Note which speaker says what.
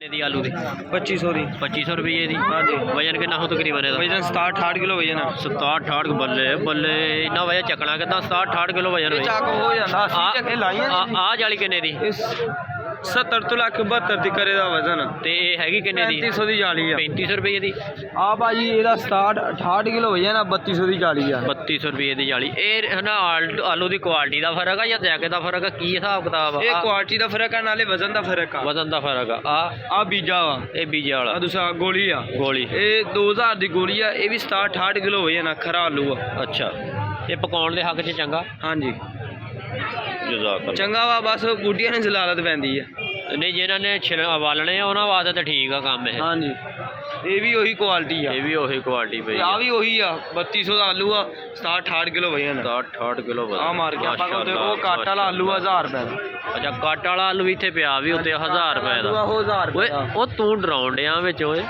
Speaker 1: दी आलू दी
Speaker 2: 2500 दी
Speaker 1: 2500 रुपये दी।
Speaker 2: हाँ जी।
Speaker 1: वजन कितना हो तकरीबन ਇਹਦਾ?
Speaker 2: वजन 67-68 किलो वजन है।
Speaker 1: 67-68 ਬੱਲੇ ਬੱਲੇ ਇੰਨਾ ਵਜਨ ਚੱਕਣਾ ਕਿਦਾਂ? 67-68 ਕਿਲੋ ਵਜਨ ਹੋਏ।
Speaker 2: ਚੱਕ ਹੋ ਜਾਂਦਾ 80 ਚੱਕੇ ਲਾਈਆਂ
Speaker 1: ਆ ਜਾਲੀ ਕਿੰਨੇ ਦੀ?
Speaker 2: 70 ਤੋਂ ਲੱਖ 72 ਦੀ ਕਰੇ ਦਾ ਵਜ਼ਨ
Speaker 1: ਤੇ ਇਹ ਹੈਗੀ ਕਿੰਨੇ ਦੀ?
Speaker 2: 3500 ਦੀ ਜਾਲੀ ਆ।
Speaker 1: 3500 ਰੁਪਏ ਦੀ।
Speaker 2: ਆ ਭਾਜੀ ਇਹਦਾ 67-68 ਕਿਲੋ ਵਜਨ ਆ, 3200 ਦੀ ਜਾਲੀ ਆ।
Speaker 1: 3200 ਰੁਪਏ ਦੀ ਜਾਲੀ। ਇਹ ਹੈ ਨਾ ਆਲੂ ਦੀ ਕੁਆਲਿਟੀ ਦਾ ਫਰਕ ਆ ਜਾਂ ਜੈਕੇ ਦਾ ਫਰਕ ਆ? ਕੀ ਹਿਸਾਬ ਕਿਤਾਬ ਆ?
Speaker 2: ਇਹ ਕੁਆਲਿਟੀ ਦਾ ਫਰਕ ਆ, ਨਾਲੇ ਵਜ਼ਨ ਦਾ ਫਰਕ ਆ।
Speaker 1: ਵਜ਼ਨ ਦਾ ਫਰਕ ਆ।
Speaker 2: ਆ ਬੀਜਾ ਵਾ,
Speaker 1: ਇਹ ਬੀਜੇ
Speaker 2: ਆ
Speaker 1: ਵਾਲਾ
Speaker 2: ਦੂਸਰਾ ਗੋਲੀ ਆ।
Speaker 1: ਗੋਲੀ
Speaker 2: ਇਹ 2000 ਦੀ ਗੋਲੀ ਆ, ਇਹ ਵੀ 67-68 ਕਿਲੋ ਵਜਨ ਆ, ਖਰਾ ਆਲੂ ਆ।
Speaker 1: ਅੱਛਾ, ਇਹ ਪਕਾਉਣ ਦੇ ਹੱਕ 'ਚ ਚੰਗਾ।
Speaker 2: ਹਾਂਜੀ
Speaker 1: ਜਜ਼ਾਕ
Speaker 2: ਚੰਗਾ ਵਾ, ਬਸ ਬੂਟੀਆਂ ਨੇ ਜ਼ਲਾਲਤ ਪੈਂਦੀ ਆ।
Speaker 1: ਨਹੀਂ, ਜਿਹਨਾਂ ਨੇ ਵਾਲਣੇ ਆ ਉਹਨਾਂ ਵਾਸਤੇ ਤਾਂ ਠੀਕ ਆ ਕੰਮ ਇਹ।
Speaker 2: ਹਾਂਜੀ, ਇਹ ਵੀ ਉਹੀ ਕੁਆਲਿਟੀ ਆ।
Speaker 1: ਇਹ ਵੀ ਉਹੀ ਕੁਆਲਿਟੀ ਪਈ
Speaker 2: ਆ ਵੀ ਉਹੀ ਆ, 3200 ਦਾ ਆਲੂ ਆ, 67-68 ਕਿਲੋ ਵਜਨ ਆ।
Speaker 1: 68 ਕਿਲੋ
Speaker 2: ਆ ਮਾਰ ਕੇ ਆਪਾਂ ਕਹਿੰਦੇ ਉਹ ਕੱਟ ਵਾਲਾ ਆਲੂ 1000 ਰੁਪਏ ਦਾ।
Speaker 1: ਅੱਛਾ, ਕੱਟ ਵਾਲਾ ਆਲੂ ਵੀ ਇੱਥੇ ਪਿਆ ਵੀ ਉੱਤੇ 1000 ਰੁਪਏ ਦਾ।
Speaker 2: ਉਹ 1000
Speaker 1: ਓਏ
Speaker 2: ਰੁਪਏ ਦਾ।
Speaker 1: ਉਹ ਤੂੰ ਡਰਾਉਣ ਡਿਆ ਵਿੱਚ ਓਏ।